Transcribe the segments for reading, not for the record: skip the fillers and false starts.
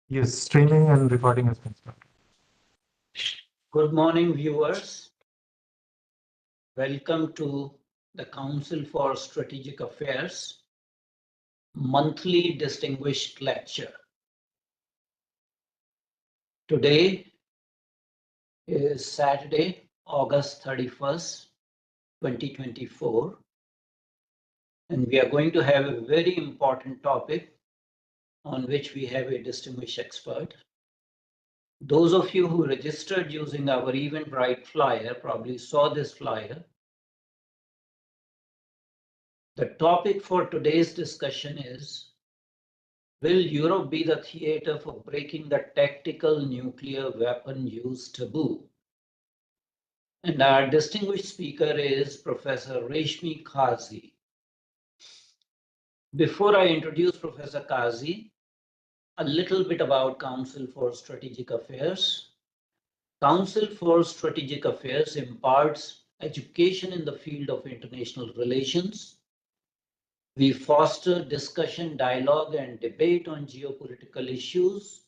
Yes, streaming and recording has been started. Good morning, viewers. Welcome to the Council for Strategic Affairs monthly distinguished lecture. Today is Saturday, August 31st, 2024, and we are going to have a very important topic on which we have a distinguished expert. Those of you who registered using our Eventbrite flyer probably saw this flyer. The topic for today's discussion is, will Europe be the theater for breaking the tactical nuclear weapon use taboo? And our distinguished speaker is Professor Reshmi Kazi. Before I introduce Professor Kazi, a little bit about Council for Strategic Affairs. Council for Strategic Affairs imparts education in the field of international relations. We foster discussion, dialogue, and debate on geopolitical issues.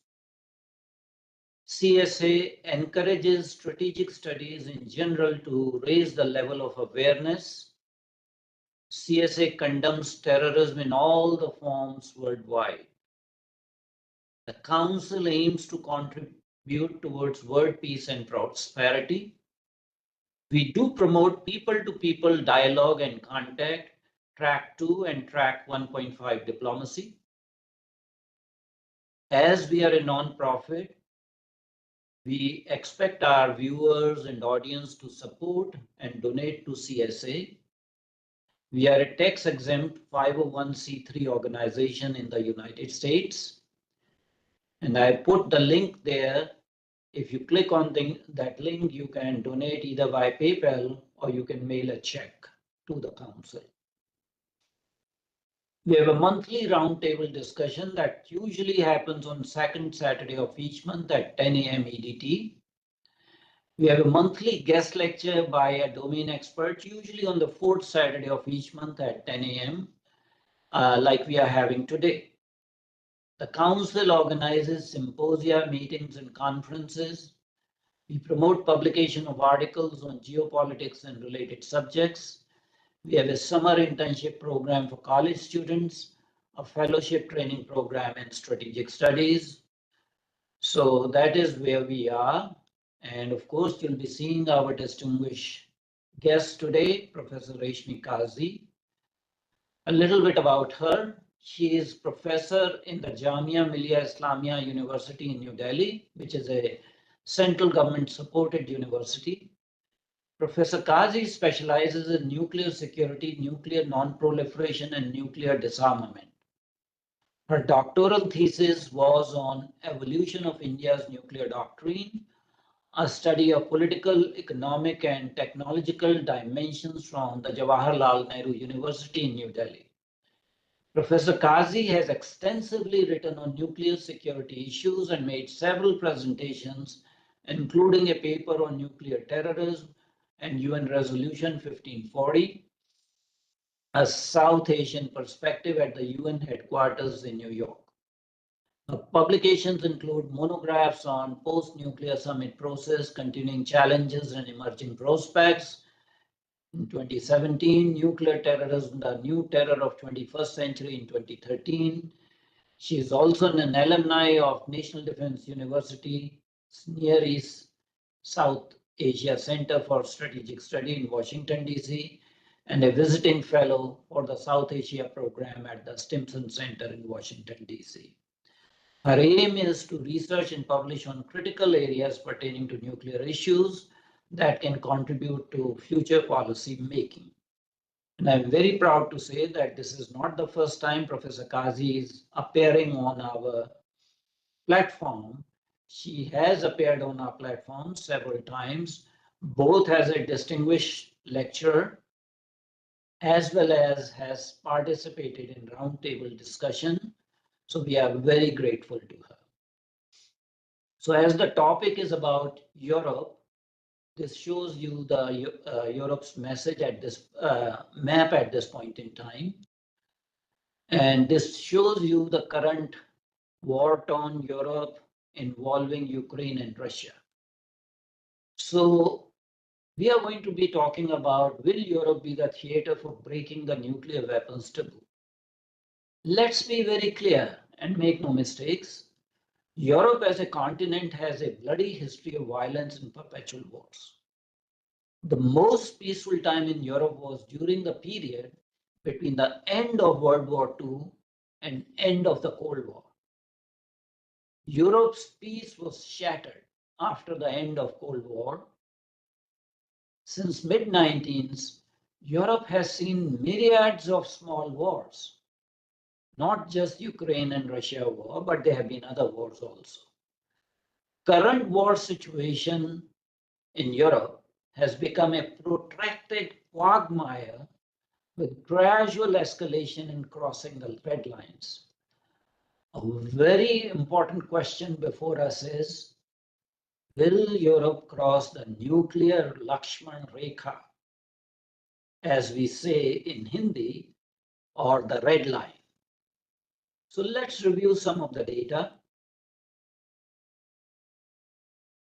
CSA encourages strategic studies in general to raise the level of awareness. CSA condemns terrorism in all the forms worldwide. The Council aims to contribute towards world peace and prosperity. We do promote people-to-people dialogue and contact, Track 2 and Track 1.5 diplomacy. As we are a non-profit, we expect our viewers and audience to support and donate to CSA. We are a tax-exempt 501c3 organization in the United States. And I put the link there. If you click on that link, you can donate either by PayPal or you can mail a check to the Council. We have a monthly roundtable discussion that usually happens on second Saturday of each month at 10 a.m. EDT. We have a monthly guest lecture by a domain expert, usually on the fourth Saturday of each month at 10 a.m., like we are having today. The Council organizes symposia, meetings, and conferences. We promote publication of articles on geopolitics and related subjects. We have a summer internship program for college students, a fellowship training program in strategic studies. So that is where we are. And of course, you'll be seeing our distinguished guest today, Professor Reshmi Kazi. A little bit about her. She is professor in the Jamia Milia Islamia University in New Delhi, which is a central government supported university. Professor Kazi specializes in nuclear security, nuclear non-proliferation, and nuclear disarmament. Her doctoral thesis was on evolution of India's nuclear doctrine, a study of political, economic, and technological dimensions from the Jawaharlal Nehru University in New Delhi. Professor Kazi has extensively written on nuclear security issues and made several presentations, including a paper on nuclear terrorism and UN Resolution 1540, a South Asian perspective at the UN headquarters in New York. Her publications include monographs on post-nuclear summit process, continuing challenges and emerging prospects. In 2017, Nuclear Terrorism, the New Terror of 21st Century in 2013. She is also an alumni of National Defense University, Near East South Asia Center for Strategic Study in Washington, D.C., and a visiting fellow for the South Asia program at the Stimson Center in Washington, D.C. Her aim is to research and publish on critical areas pertaining to nuclear issues that can contribute to future policy making. And I'm very proud to say that this is not the first time Professor Kazi is appearing on our platform. She has appeared on our platform several times, both as a distinguished lecturer as well as has participated in roundtable discussion. So we are very grateful to her. So as the topic is about Europe, this shows you the Europe's message at this map at this point in time. And this shows you the current war-torn Europe involving Ukraine and Russia. So we are going to be talking about, will Europe be the theater for breaking the nuclear weapons taboo? Let's be very clear and make no mistakes. Europe as a continent has a bloody history of violence and perpetual wars. The most peaceful time in Europe was during the period between the end of World War II and end of the Cold War. Europe's peace was shattered after the end of Cold War. Since mid-19th, Europe has seen myriads of small wars, not just Ukraine and Russia war, but there have been other wars also. Current war situation in Europe has become a protracted quagmire with gradual escalation and crossing the red lines. A very important question before us is, will Europe cross the nuclear Lakshman Rekha, as we say in Hindi, or the red line? So let's review some of the data.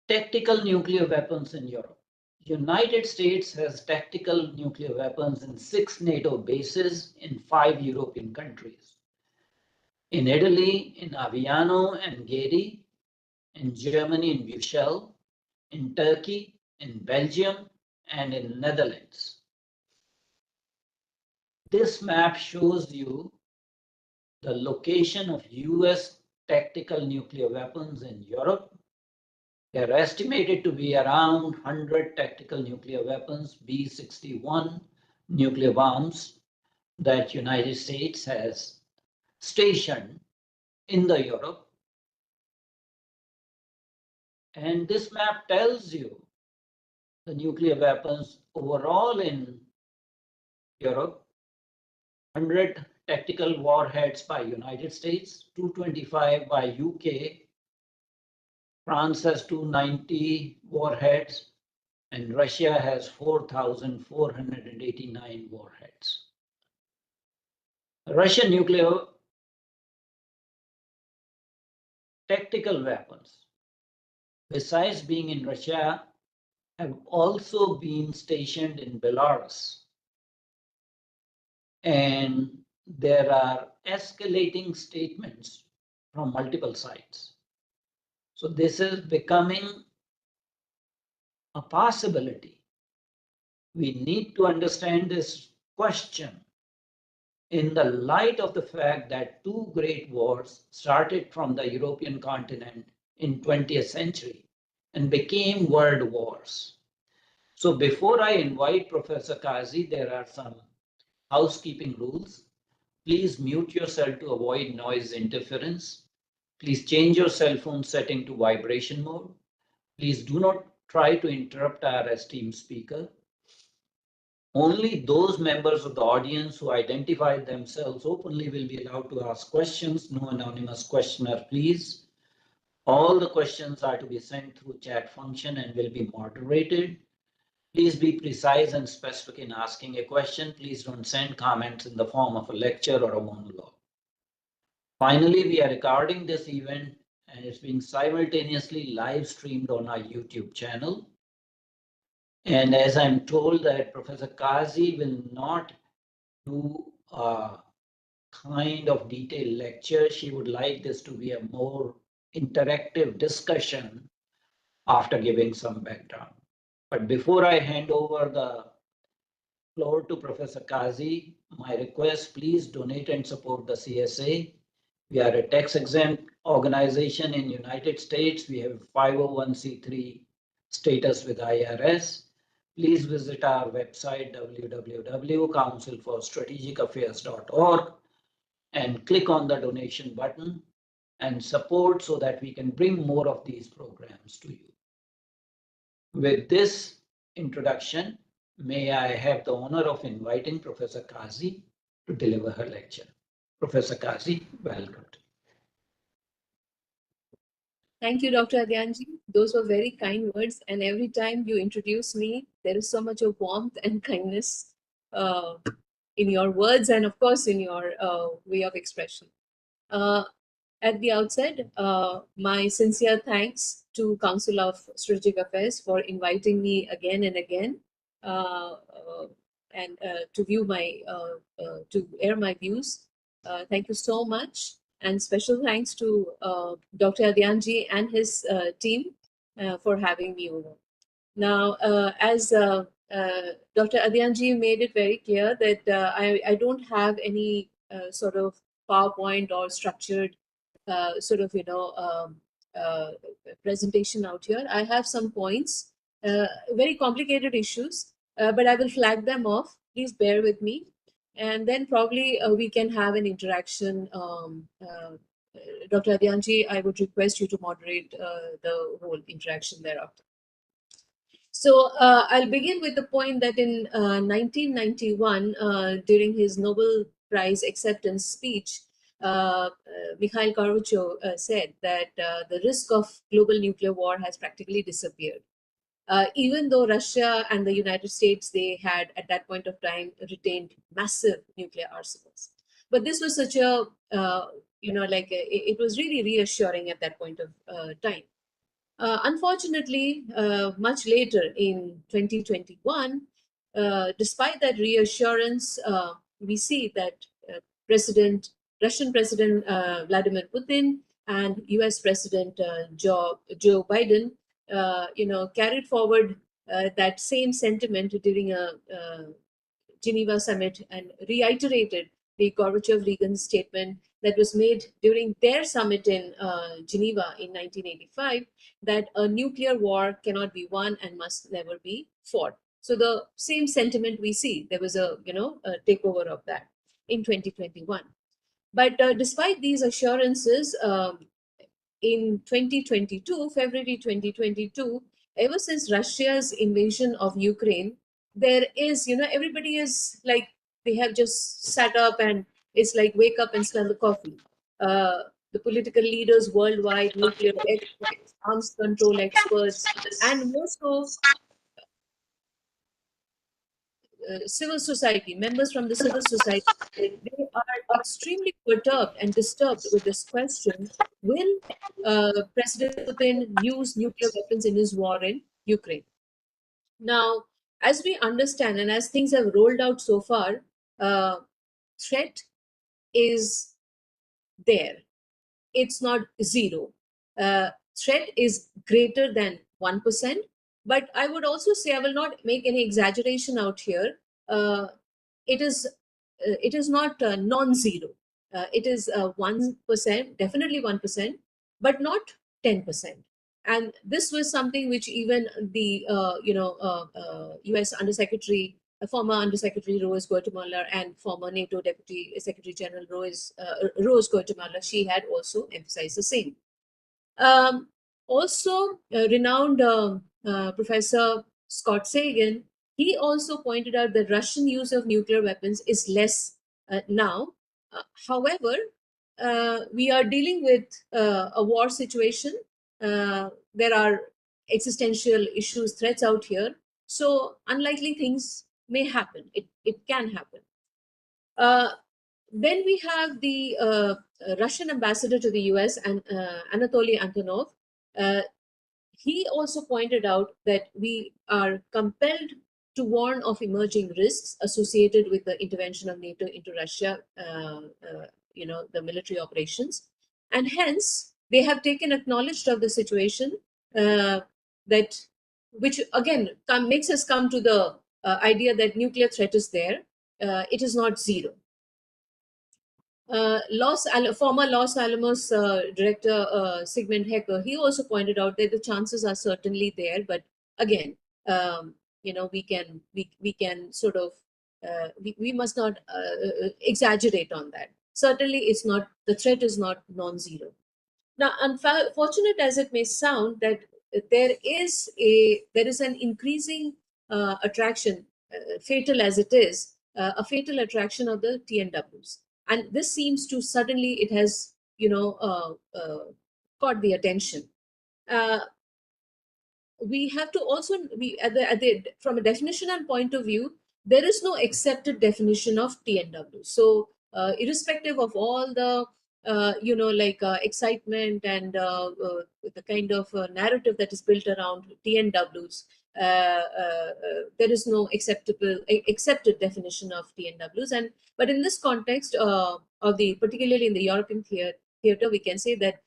Tactical nuclear weapons in Europe. United States has tactical nuclear weapons in 6 NATO bases in 5 European countries. In Italy, in Aviano and Gedi, in Germany, in Buchel, in Turkey, in Belgium, and in Netherlands. This map shows you the location of US tactical nuclear weapons in Europe. They are estimated to be around 100 tactical nuclear weapons, B-61 nuclear bombs that United States has stationed in the Europe. And this map tells you the nuclear weapons overall in Europe. 100 tactical warheads by United States, 225 by UK. France has 290 warheads, and Russia has 4,489 warheads. Russian nuclear tactical weapons, besides being in Russia, have also been stationed in Belarus. And there are escalating statements from multiple sides. So this is becoming a possibility. We need to understand this question in the light of the fact that 2 great wars started from the European continent in 20th century and became world wars. So before I invite Professor Kazi, there are some housekeeping rules. Please mute yourself to avoid noise interference. Please change your cell phone setting to vibration mode. Please do not try to interrupt our esteemed speaker. Only those members of the audience who identify themselves openly will be allowed to ask questions. No anonymous questioner, please. All the questions are to be sent through chat function and will be moderated. Please be precise and specific in asking a question. Please don't send comments in the form of a lecture or a monologue. Finally, we are recording this event and it's being simultaneously live streamed on our YouTube channel. And as I'm told that Professor Kazi will not do a kind of detailed lecture, she would like this to be a more interactive discussion after giving some background. But before I hand over the floor to Professor Kazi, my request, please donate and support the CSA. We are a tax-exempt organization in United States. We have 501c3 status with IRS. Please visit our website, www.councilforstrategicaffairs.org, and click on the donation button and support so that we can bring more of these programs to you. With this introduction, may I have the honor of inviting Professor Kazi to deliver her lecture. Professor Kazi, welcome. Thank you, Dr. Adityanjee. Those were very kind words. And every time you introduce me, there is so much of warmth and kindness in your words and, of course, in your way of expression. At the outset, my sincere thanks to Council of Strategic Affairs for inviting me again and again uh, uh, and to view my to air my views. Thank you so much, and special thanks to Dr. Adityanjee and his team for having me over. Now, as Dr. Adityanjee made it very clear that I don't have any sort of PowerPoint or structured sort of, uh, presentation out here. I have some points, very complicated issues, but I will flag them off. Please bear with me. And then probably we can have an interaction. Dr. Adityanjee, I would request you to moderate the whole interaction thereafter. So I'll begin with the point that in 1991, during his Nobel Prize acceptance speech, Mikhail Gorbachev said that the risk of global nuclear war has practically disappeared. Even though Russia and the United States, they had at that point of time retained massive nuclear arsenals. But this was such a, it was really reassuring at that point of time. Unfortunately, much later in 2021, despite that reassurance, we see that Russian President Vladimir Putin and U.S. President Joe Biden, carried forward that same sentiment during a Geneva summit and reiterated the Gorbachev-Reagan statement that was made during their summit in Geneva in 1985, that a nuclear war cannot be won and must never be fought. So the same sentiment we see, there was a takeover of that in 2021. But despite these assurances, in 2022, February 2022, ever since Russia's invasion of Ukraine, there is, everybody is like, they have just sat up and it's like, wake up and smell the coffee. The political leaders worldwide, nuclear experts, arms control experts, and more so civil society, members from the civil society, they are extremely perturbed and disturbed with this question: will President Putin use nuclear weapons in his war in Ukraine? Now, as we understand and as things have rolled out so far, threat is there. It's not zero. Threat is greater than 1%. But I would also say, I will not make any exaggeration out here. It is not non-zero. It is 1%, definitely 1%, but not 10%. And this was something which even the U.S. Undersecretary, former Undersecretary Rose Guatemala and former NATO Deputy Secretary General Rose Guatemala, she had also emphasized the same. Also, renowned Professor Scott Sagan, he also pointed out that Russian use of nuclear weapons is less now. However, we are dealing with a war situation. There are existential issues, threats out here. So unlikely things may happen. It can happen. Then we have the Russian ambassador to the US, and Anatoly Antonov. He also pointed out that we are compelled to warn of emerging risks associated with the intervention of NATO into Russia, the military operations. And hence, they have taken acknowledged of the situation that, which again makes us come to the idea that nuclear threat is there. It is not zero. Former Los Alamos director Sigmund Hecker, he also pointed out that the chances are certainly there, but again, we can sort of we must not exaggerate on that. Certainly, it's not, the threat is not non-zero. Now, unfortunate as it may sound, that there is an increasing attraction, fatal as it is, a fatal attraction of the TNWs, and this seems to suddenly, it has caught the attention. We have to also be from a definitional point of view, there is no accepted definition of TNW. So irrespective of all the excitement and the kind of narrative that is built around TNWs. There is no accepted definition of TNWs, but in this context of the particularly in the European theater, we can say that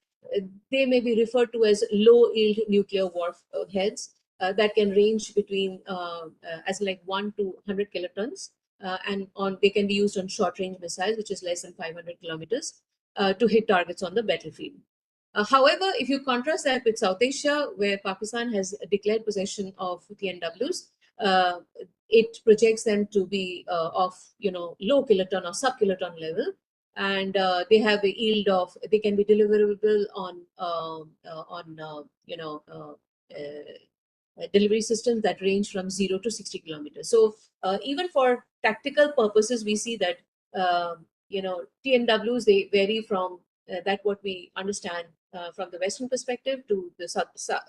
they may be referred to as low yield nuclear warheads that can range between as like 1 to 100 kilotons, and they can be used on short range missiles, which is less than 500 kilometers, to hit targets on the battlefield. However, if you contrast that with South Asia, where Pakistan has declared possession of TNWs, it projects them to be of low kiloton or sub kiloton level, and they have a yield of, they can be deliverable on delivery systems that range from 0 to 60 kilometers. So even for tactical purposes, we see that TNWs, they vary from that what we understand from the Western perspective to the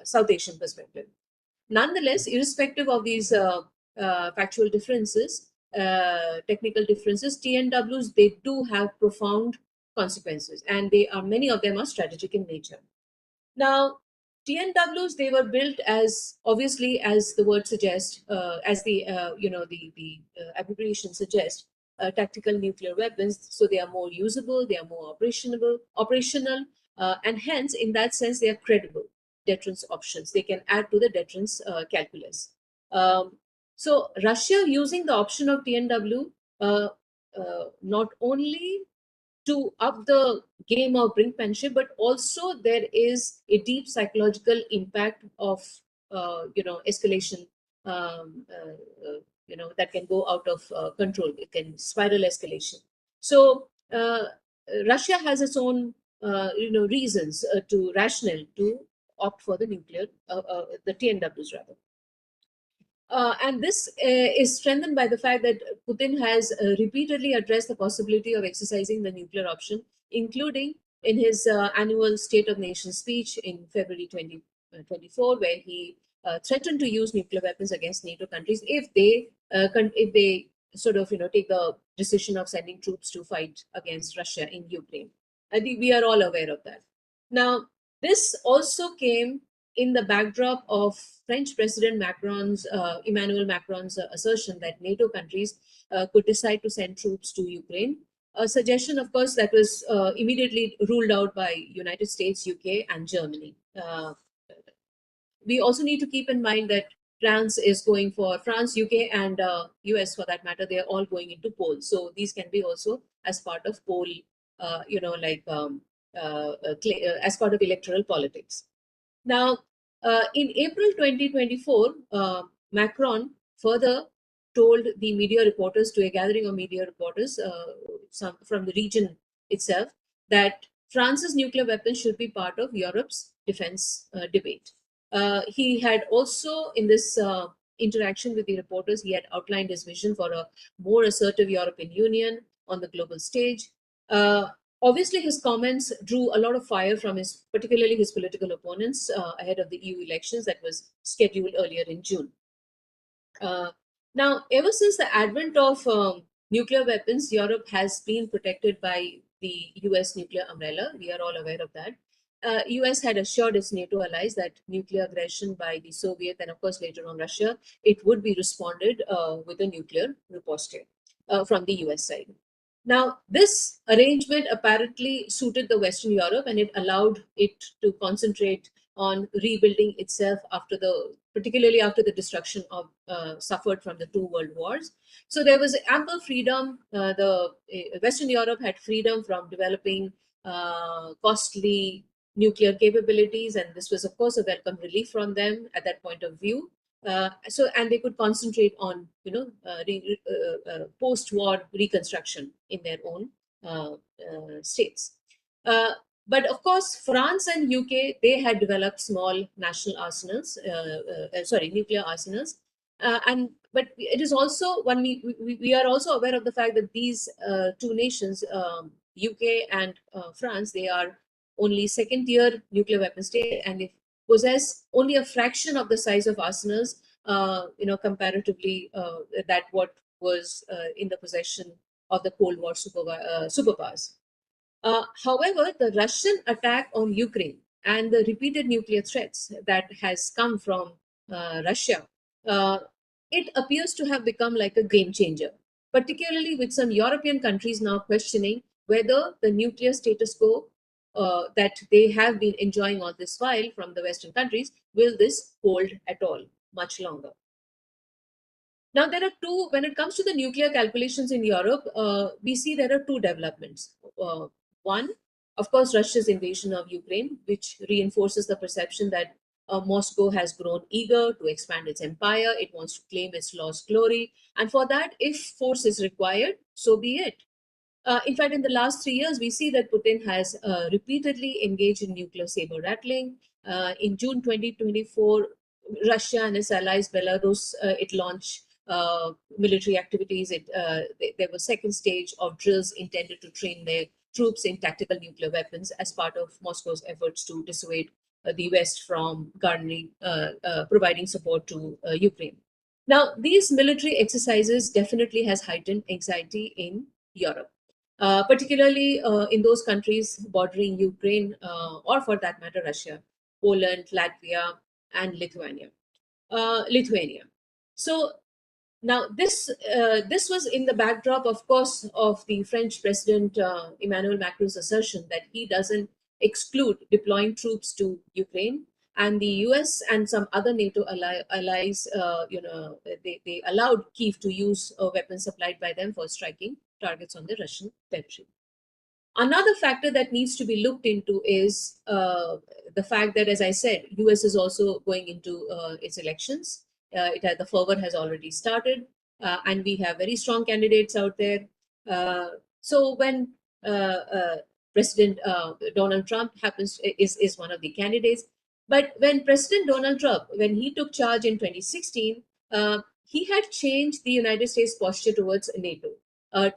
South Asian perspective. Nonetheless, irrespective of these factual differences, technical differences, TNWs, they do have profound consequences, and many of them are strategic in nature. Now, TNWs, they were built as, obviously, as the word suggests, as the abbreviation suggests, tactical nuclear weapons. So they are more usable, they are more operational, and hence, in that sense, they are credible deterrence options. They can add to the deterrence calculus. So Russia, using the option of TNW, not only to up the game of brinkmanship, but also there is a deep psychological impact of escalation, that can go out of control. It can spiral escalation. So Russia has its own reasons to rationale to opt for the nuclear, the TNWs rather. And this is strengthened by the fact that Putin has repeatedly addressed the possibility of exercising the nuclear option, including in his annual State of Nation speech in February 2024, where he threatened to use nuclear weapons against NATO countries if they sort of take the decision of sending troops to fight against Russia in Ukraine. I think we are all aware of that. Now, this also came in the backdrop of French President Emmanuel Macron's assertion that NATO countries could decide to send troops to Ukraine. A suggestion, of course, that was immediately ruled out by United States, UK, and Germany. We also need to keep in mind that France, UK, and US, for that matter, they are all going into polls. So these can be also as part of poll, as part of electoral politics. Now, in April 2024, Macron further told the media reporters, to a gathering of media reporters some from the region itself, that France's nuclear weapons should be part of Europe's defense debate. He had also, in this interaction with the reporters, he had outlined his vision for a more assertive European Union on the global stage. Obviously, his comments drew a lot of fire from particularly his political opponents ahead of the EU elections that was scheduled earlier in June. Now, ever since the advent of nuclear weapons, Europe has been protected by the US nuclear umbrella. We are all aware of that. US had assured its NATO allies that nuclear aggression by the Soviet and, of course, later on Russia, it would be responded with a nuclear riposte from the US side. Now, this arrangement apparently suited the Western Europe, and it allowed it to concentrate on rebuilding itself particularly after the destruction of suffered from the two world wars. So there was ample freedom. The Western Europe had freedom from developing costly nuclear capabilities, and this was, of course, a welcome relief from them at that point of view. And they could concentrate on post-war reconstruction in their own states. But of course, France and UK, they had developed small national arsenals, nuclear arsenals, but it is also when we are also aware of the fact that these two nations, UK and France, they are only second-tier nuclear weapon states, and they possess only a fraction of the size of arsenals, comparatively that what was in the possession of the Cold War superpowers. However, the Russian attack on Ukraine and the repeated nuclear threats that has come from Russia, uh, it appears to have become like a game changer, particularly with some European countries now questioning whether the nuclear status quo that they have been enjoying all this while from the Western countries, will this hold at all much longer? Now, there are two, when it comes to the nuclear calculations in Europe, we see there are two developments. One, of course, Russia's invasion of Ukraine, which reinforces the perception that Moscow has grown eager to expand its empire. It wants to claim its lost glory. And for that, if force is required, so be it. In fact, in the last 3 years, we see that Putin has repeatedly engaged in nuclear saber rattling. In June 2024, Russia and its allies, Belarus, it launched military activities. There was second stage of drills intended to train their troops in tactical nuclear weapons as part of Moscow's efforts to dissuade the West from providing support to Ukraine. Now, these military exercises definitely has heightened anxiety in Europe. Particularly in those countries bordering Ukraine, or for that matter, Russia, Poland, Latvia, and Lithuania. So now this was in the backdrop, of course, of the French President Emmanuel Macron's assertion that he doesn't exclude deploying troops to Ukraine, and the US and some other NATO allies, they allowed Kyiv to use weapons supplied by them for striking targets on the Russian territory. Another factor that needs to be looked into is the fact that, as I said, US is also going into its elections. The fervor has already started, and we have very strong candidates out there. So when President Donald Trump is one of the candidates, but when President Donald Trump, when he took charge in 2016, he had changed the United States posture towards NATO,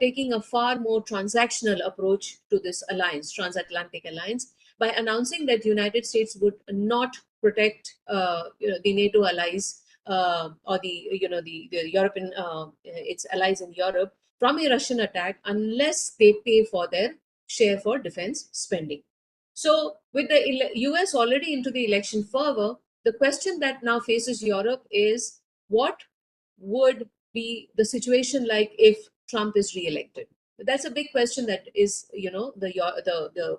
taking a far more transactional approach to this alliance, transatlantic alliance, by announcing that the United States would not protect the NATO allies, or the European its allies in Europe from a Russian attack unless they pay for their share for defense spending. So, with the US already into the election fervor, the question that now faces Europe is, what would be the situation like if Trump is re-elected? That's a big question that is, the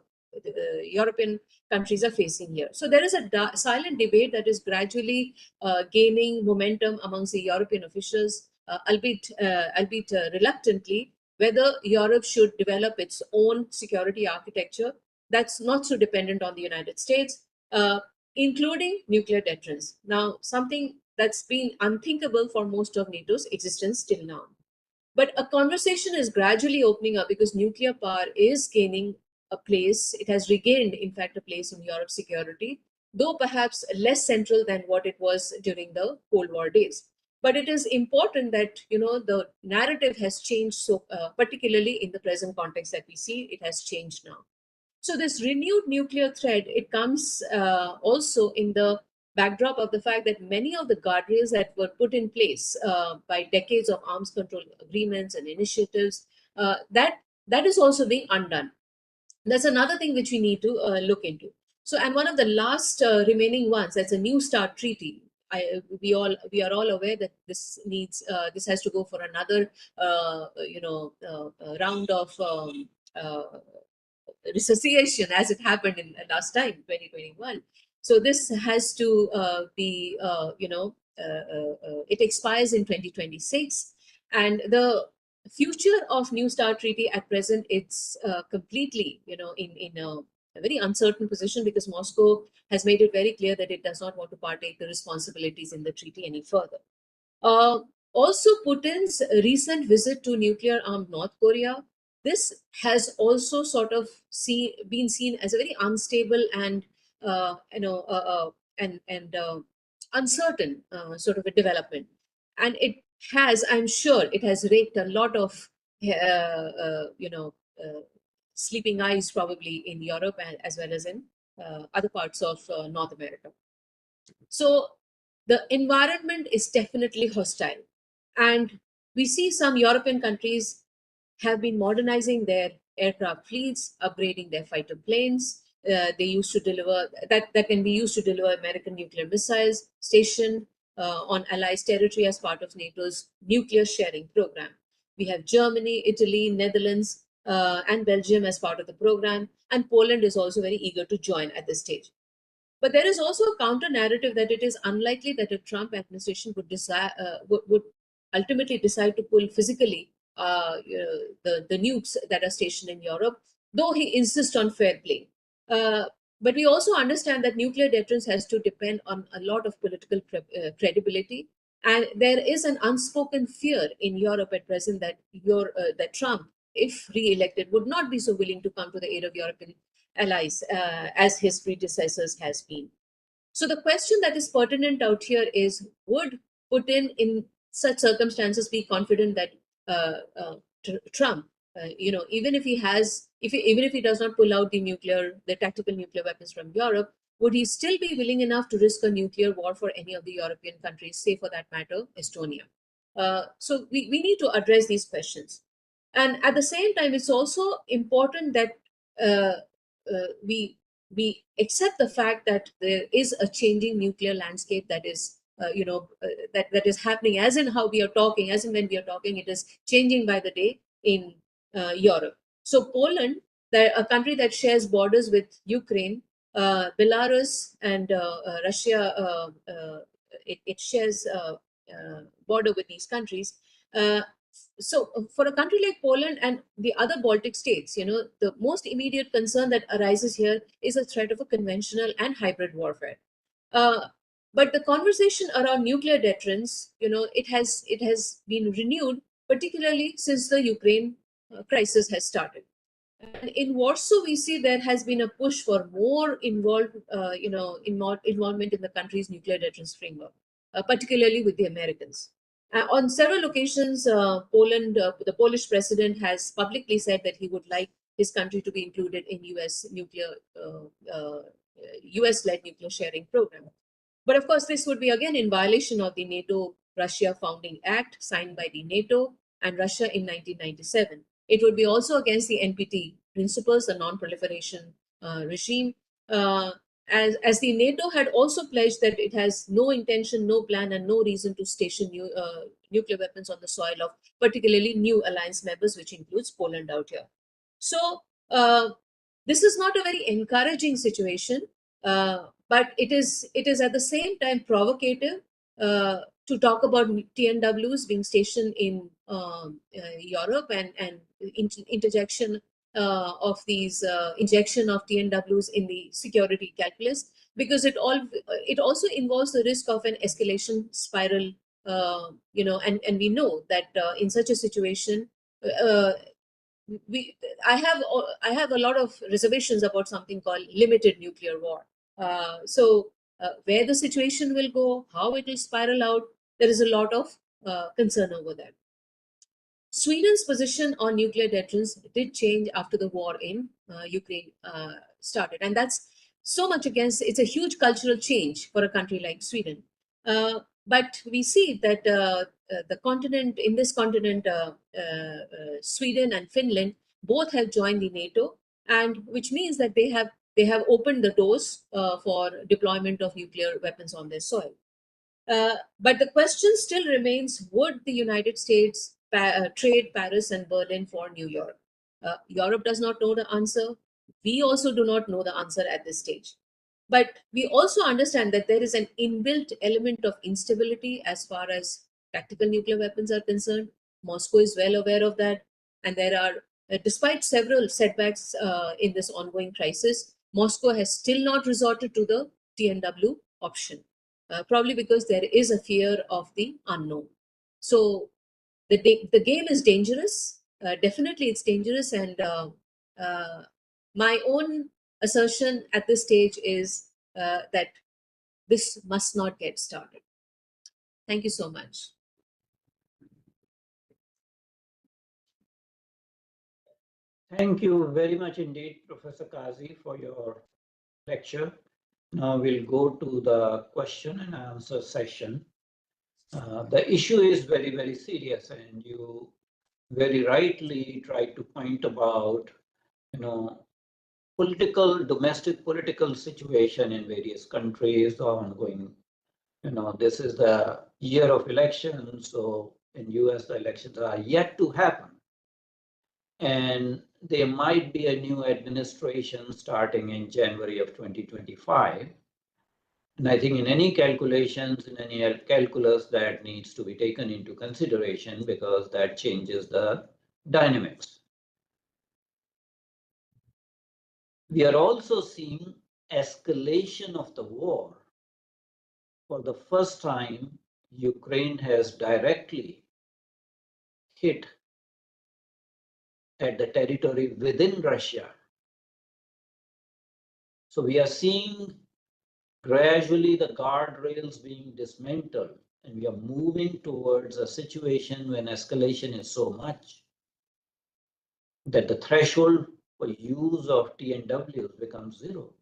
European countries are facing here. So there is a silent debate that is gradually gaining momentum amongst the European officials, albeit reluctantly, whether Europe should develop its own security architecture that's not so dependent on the United States, including nuclear deterrence. Now, something that's been unthinkable for most of NATO's existence till now. But a conversation is gradually opening up because nuclear power is gaining a place. It has regained, in fact, a place in Europe's security, though perhaps less central than what it was during the Cold War days. But it is important that the narrative has changed. So, particularly in the present context that we see, it has changed now. So this renewed nuclear threat, it comes also in the backdrop of the fact that many of the guardrails that were put in place by decades of arms control agreements and initiatives, that is also being undone. That's another thing which we need to look into. So, and one of the last remaining ones, that's a New START treaty. We are all aware that this has to go for another round of resuscitation, as it happened in last time 2021. So this has to be it expires in 2026, and the future of New START treaty at present, it's completely in a very uncertain position, because Moscow has made it very clear that it does not want to partake the responsibilities in the treaty any further. Also, Putin's recent visit to nuclear-armed North Korea, this has also sort of been seen as a very unstable and uncertain sort of a development, and I'm sure it has raked a lot of sleeping eyes probably in Europe, as well as in other parts of North America. So the environment is definitely hostile, and we see some European countries have been modernizing their aircraft fleets, upgrading their fighter planes. They used to deliver that can be used to deliver American nuclear missiles stationed on Allied territory as part of NATO's nuclear sharing program. We have Germany, Italy, Netherlands, and Belgium as part of the program, and Poland is also very eager to join at this stage. But there is also a counter narrative that it is unlikely that a Trump administration would ultimately decide to pull physically the nukes that are stationed in Europe, though he insists on fair play. But we also understand that nuclear deterrence has to depend on a lot of political credibility. And there is an unspoken fear in Europe at present that that Trump, if re-elected, would not be so willing to come to the aid of European allies as his predecessors has been. So the question that is pertinent out here is: would Putin, in such circumstances, be confident that Trump, even if even if he does not pull out the tactical nuclear weapons from Europe, would he still be willing enough to risk a nuclear war for any of the European countries, say for that matter, Estonia? So we need to address these questions. And at the same time, it's also important that uh, we accept the fact that there is a changing nuclear landscape that is that is happening, as in how we are talking, as in when we are talking, it is changing by the day in Europe. So Poland, a country that shares borders with Ukraine, Belarus, and Russia, it shares border with these countries. So for a country like Poland and the other Baltic states, the most immediate concern that arises here is a threat of a conventional and hybrid warfare. Uh, but the conversation around nuclear deterrence, it has been renewed, particularly since the Ukraine crisis has started. And in Warsaw, we see there has been a push for more involvement in the country's nuclear deterrence framework, particularly with the Americans. On several occasions, the Polish president has publicly said that he would like his country to be included in US-led nuclear sharing program. But of course, this would be again in violation of the NATO-Russia Founding Act signed by the NATO and Russia in 1997. It would be also against the NPT principles, the non-proliferation regime, as the NATO had also pledged that it has no intention, no plan, and no reason to station nuclear weapons on the soil of particularly new alliance members, which includes Poland out here. So this is not a very encouraging situation, but it is at the same time provocative to talk about TNWs being stationed in Europe and interjection of these injection of TNWs in the security calculus, because it also involves the risk of an escalation spiral. And we know that in such a situation, I have a lot of reservations about something called limited nuclear war. Where the situation will go, how it will spiral out, there is a lot of concern over that. Sweden's position on nuclear deterrence did change after the war in Ukraine started, and that's so much against. It's a huge cultural change for a country like Sweden. But we see that in this continent, Sweden and Finland both have joined the NATO, and which means that they have opened the doors for deployment of nuclear weapons on their soil. But the question still remains: would the United States trade Paris and Berlin for New York? Europe does not know the answer. We also do not know the answer at this stage. But we also understand that there is an inbuilt element of instability as far as tactical nuclear weapons are concerned. Moscow is well aware of that. And there are, despite several setbacks in this ongoing crisis, Moscow has still not resorted to the TNW option, probably because there is a fear of the unknown. So the game is dangerous. Definitely, it's dangerous. And my own assertion at this stage is that this must not get started. Thank you so much. Thank you very much indeed, Professor Kazi, for your lecture. Now we'll go to the question and answer session. The issue is very, very serious, and you very rightly tried to point about domestic political situation in various countries ongoing. This is the year of elections, so in US the elections are yet to happen. And there might be a new administration starting in January of 2025. And I think in any calculations, in any calculus, that needs to be taken into consideration because that changes the dynamics. We are also seeing escalation of the war. For the first time, Ukraine has directly hit at the territory within Russia. So we are seeing gradually the guardrails being dismantled, and we are moving towards a situation when escalation is so much that the threshold for use of TNWs becomes zero.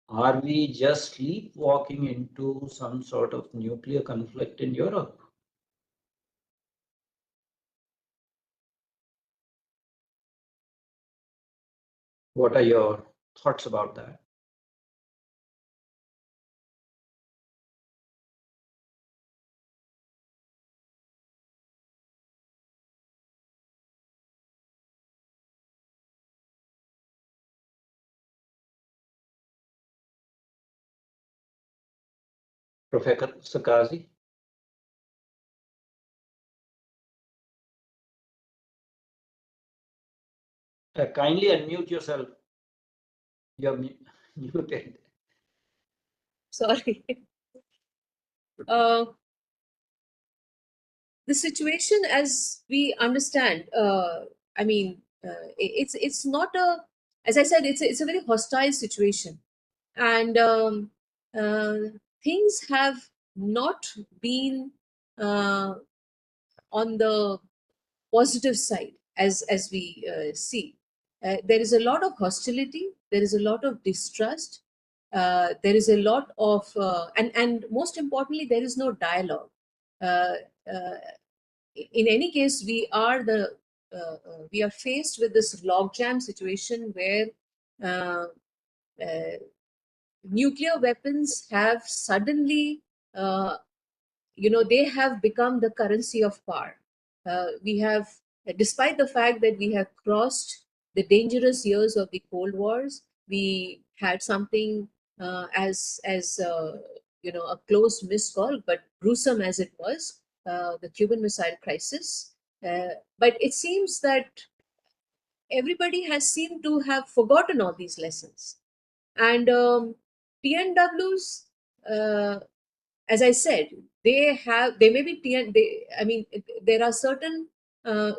Are we just sleepwalking into some sort of nuclear conflict in Europe? What are your thoughts about that? Professor Kazi? Kindly unmute yourself. You're muted. Sorry. The situation, as we understand, I mean, it's not a, as I said, it's a very hostile situation, and uh, things have not been on the positive side as we see. There is a lot of hostility, there is a lot of distrust, there is a lot of and most importantly, there is no dialogue. uh, uh, in any case, we are faced with this logjam situation where uh, uh, nuclear weapons have suddenly they have become the currency of power. We have, despite the fact that we have crossed the dangerous years of the Cold Wars, we had something as a close missed call, but gruesome as it was, the Cuban Missile Crisis. But it seems that everybody has seemed to have forgotten all these lessons, and TNWs. As I said, they may be I mean, there are certain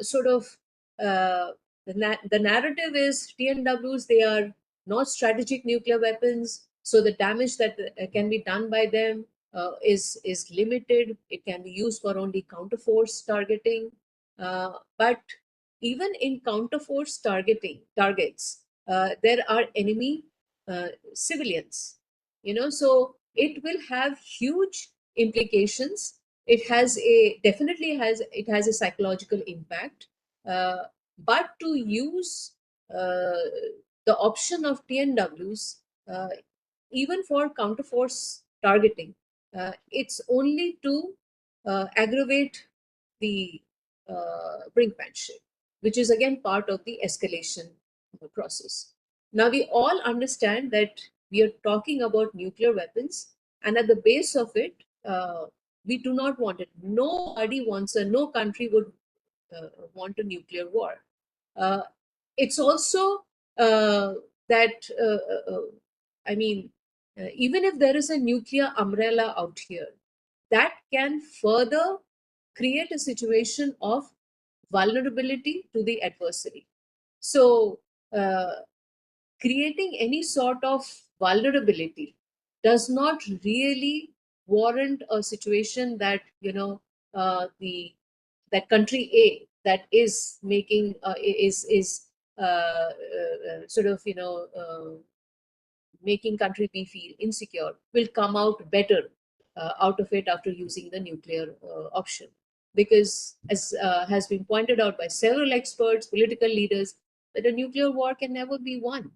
sort of the narrative is TNWs. They are not strategic nuclear weapons, so the damage that can be done by them is limited. It can be used for only counterforce targeting, but even in counterforce targets, there are enemy civilians. So it will have huge implications. It has a psychological impact, uh, but to use uh, the option of TNWs, even for counterforce targeting, it's only to aggravate the brinkmanship, which is again part of the escalation process. Now, we all understand that we are talking about nuclear weapons, and at the base of it, we do not want it. No country would want a nuclear war. Uh, it's also that, I mean, even if there is a nuclear umbrella out here, that can further create a situation of vulnerability to the adversary. So, creating any sort of vulnerability does not really warrant a situation that the that country A that is making is sort of making country B feel insecure will come out better out of it after using the nuclear option. because, as has been pointed out by several experts, political leaders, that a nuclear war can never be won,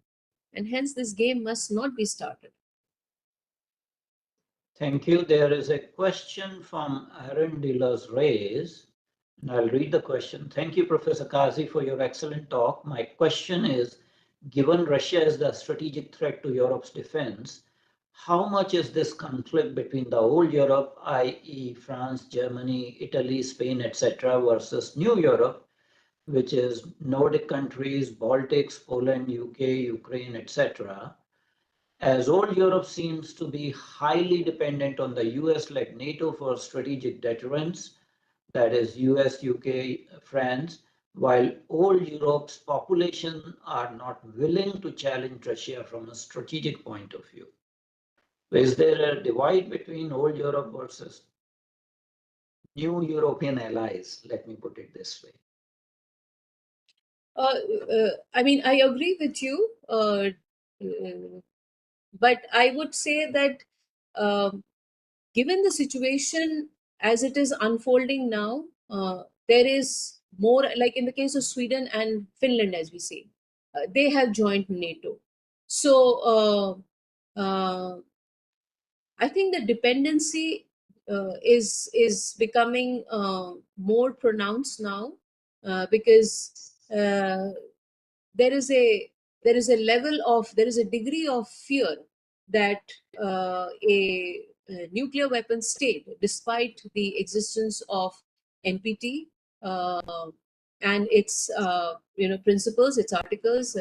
and hence this game must not be started. Thank you. There is a question from Aaron Dealers Reyes, and I'll read the question. Thank you, Professor Kazi, for your excellent talk. My question is, given Russia is the strategic threat to Europe's defense, how much is this conflict between the old Europe, i.e. France, Germany, Italy, Spain, etc., versus new Europe, which is Nordic countries, Baltics, Poland, UK, Ukraine, etc., as old Europe seems to be highly dependent on the US-led NATO for strategic deterrence, that is US, UK, France, while old Europe's population are not willing to challenge Russia from a strategic point of view. Is there a divide between old Europe versus new European allies? Let me put it this way. I mean, I agree with you, but I would say that given the situation as it is unfolding now, there is more, like in the case of Sweden and Finland, as we say, they have joined NATO. So I think the dependency is becoming more pronounced now, because there is a level of, there is a degree of fear that a nuclear weapon state, despite the existence of NPT and its principles, its articles,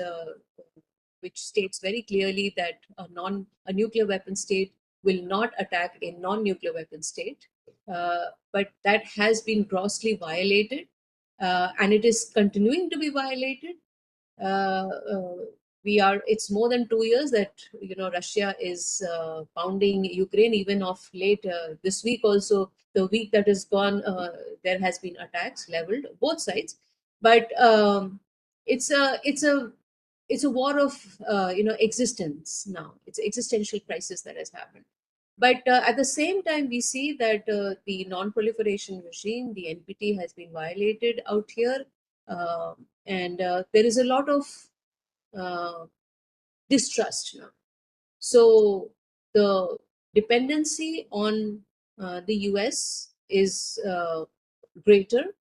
which states very clearly that a nuclear weapon state will not attack a non-nuclear weapon state, but that has been grossly violated, and it is continuing to be violated. uh, uh, it's more than 2 years that Russia is pounding Ukraine. Even of late, this week also, the week that has gone, there has been attacks leveled both sides. But it's a war of existence now. It's an existential crisis that has happened. But at the same time, we see that the non-proliferation regime, the NPT, has been violated out here. And there is a lot of distrust now. So the dependency on the US is greater,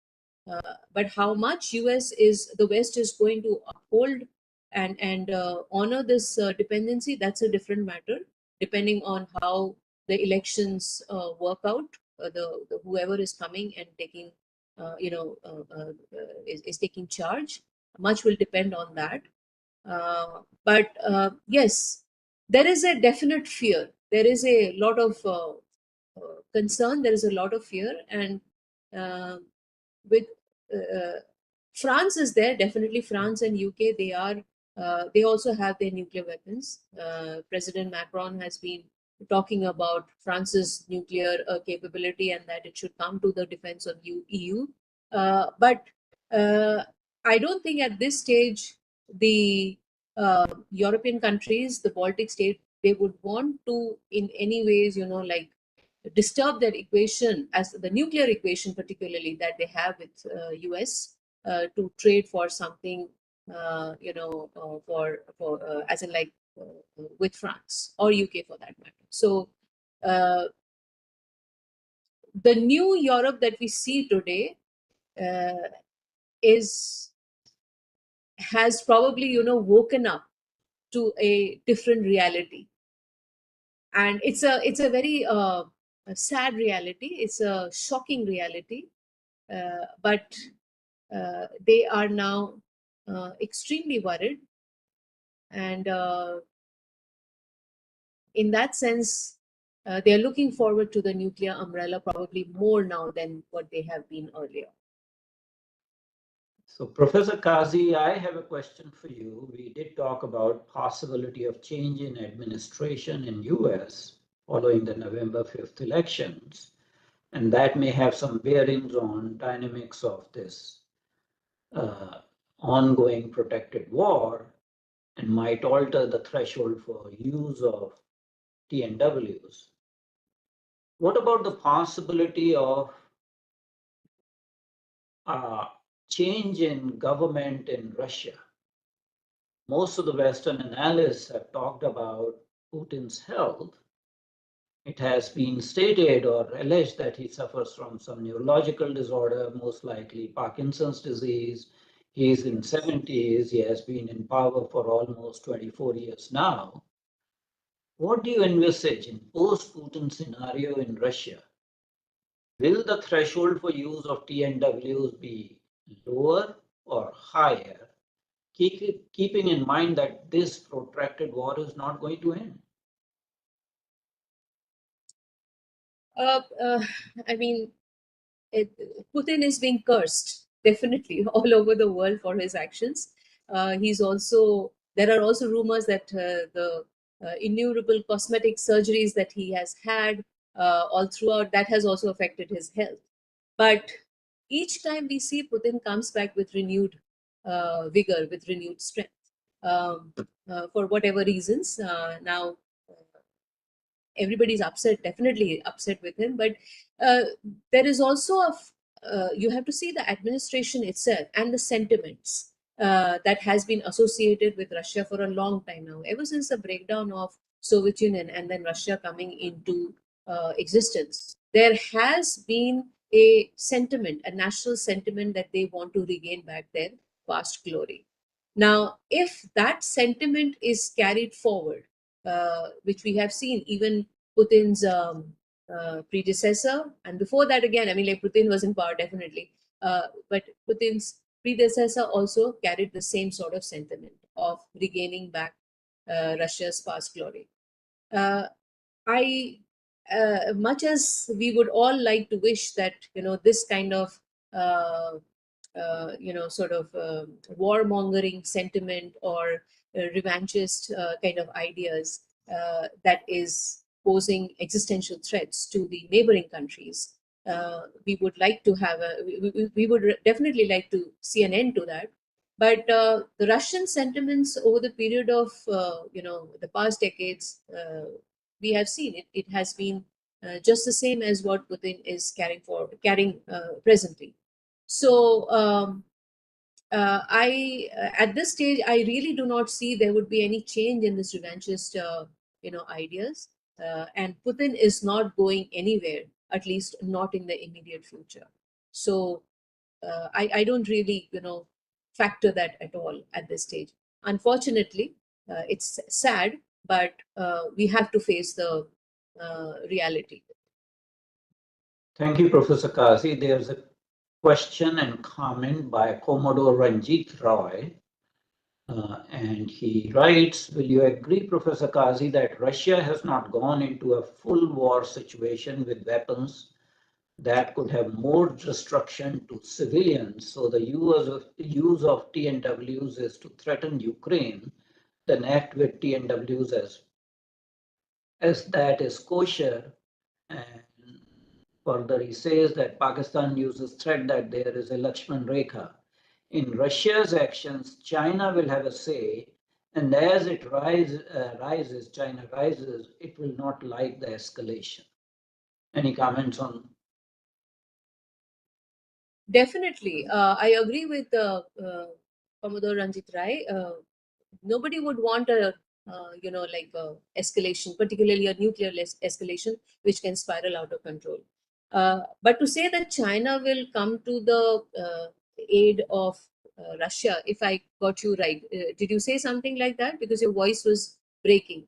but how much the West is going to uphold and honor this dependency, that's a different matter, depending on how the elections work out. The whoever is coming and taking is taking charge, much will depend on that. But yes, there is a definite fear. There is a lot of concern. There is a lot of fear, and with France is there, definitely. France and UK, they also have their nuclear weapons. President Macron has been talking about France's nuclear capability, and that it should come to the defense of EU. But I don't think at this stage the European countries, the Baltic states, they would want to in any ways, like disturb that equation, as the nuclear equation particularly, that they have with US, to trade for something, for as in like with France or UK for that matter. So the new Europe that we see today has probably woken up to a different reality, and it's a very a sad reality. It's a shocking reality, but they are now extremely worried, and in that sense, they are looking forward to the nuclear umbrella probably more now than what they have been earlier. So Professor Kazi, I have a question for you. We did talk about possibility of change in administration in US following the November 5th elections, and that may have some bearings on dynamics of this ongoing protracted war and might alter the threshold for use of TNWs. What about the possibility of change in government in Russia. Most of the Western analysts have talked about Putin's health. It has been stated or alleged that he suffers from some neurological disorder, most likely Parkinson's disease. He is in 70s. He has been in power for almost 24 years now. What do you envisage in post-Putin scenario in Russia? Will the threshold for use of TNWs be lower or higher, keeping in mind that this protracted war is not going to end? Uh, uh, I mean, Putin is being cursed definitely all over the world for his actions. He's also There are also rumors that the innumerable cosmetic surgeries that he has had all throughout, that has also affected his health. But each time we see Putin comes back with renewed vigor, with renewed strength. Um, for whatever reasons, now everybody's upset, definitely upset with him. But uh, there is also you have to see the administration itself and the sentiments that has been associated with Russia for a long time now, ever since the breakdown of Soviet Union and then Russia coming into existence. There has been a sentiment, a national sentiment, that they want to regain back their past glory. Now, if that sentiment is carried forward, which we have seen even Putin's predecessor, and before that again, I mean, like Putin was in power definitely, but Putin's predecessor also carried the same sort of sentiment of regaining back Russia's past glory. Uh, I, much as we would all like to wish that this kind of uh, sort of warmongering sentiment or revanchist kind of ideas that is posing existential threats to the neighboring countries. We would like to have we would definitely like to see an end to that. But the Russian sentiments over the period of the past decades, we have seen it has been just the same as what Putin is carrying presently. So at this stage, I really do not see there would be any change in this revanchist, ideas. And Putin is not going anywhere, at least not in the immediate future. So I don't really, factor that at all at this stage. Unfortunately, it's sad, but we have to face the reality. Thank you, Professor Kazi. There's a question and comment by Commodore Ranjit Roy. And he writes, will you agree, Professor Kazi, that Russia has not gone into a full war situation with weapons that could have more destruction to civilians? So the use of TNWs is to threaten Ukraine, then act with TNWs as that is kosher. And further, he says that Pakistan uses threat that there is a Lakshman Rekha. In Russia's actions, China will have a say, and as it rises, China rises, it will not like the escalation. Any comments on? Definitely, I agree with Commodore Ranjit Rai. Nobody would want a like a escalation, particularly a nuclear escalation, which can spiral out of control. But to say that China will come to the aid of Russia, if I got you right, did you say something like that? Because your voice was breaking.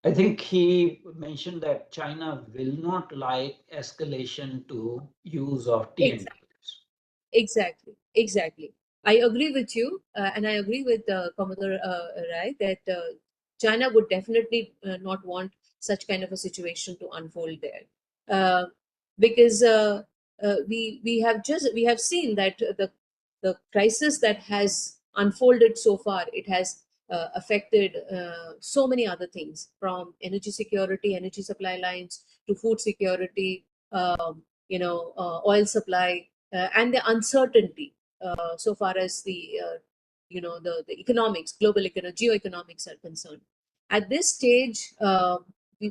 I think he mentioned that China will not like escalation to use of TNWs. Exactly. I agree with you, and I agree with Commodore Rai that China would definitely not want such kind of a situation to unfold there, because we have seen that the crisis that has unfolded so far, it has affected so many other things, from energy security, energy supply lines, to food security, oil supply, and the uncertainty so far as the economics, global geoeconomics are concerned. At this stage,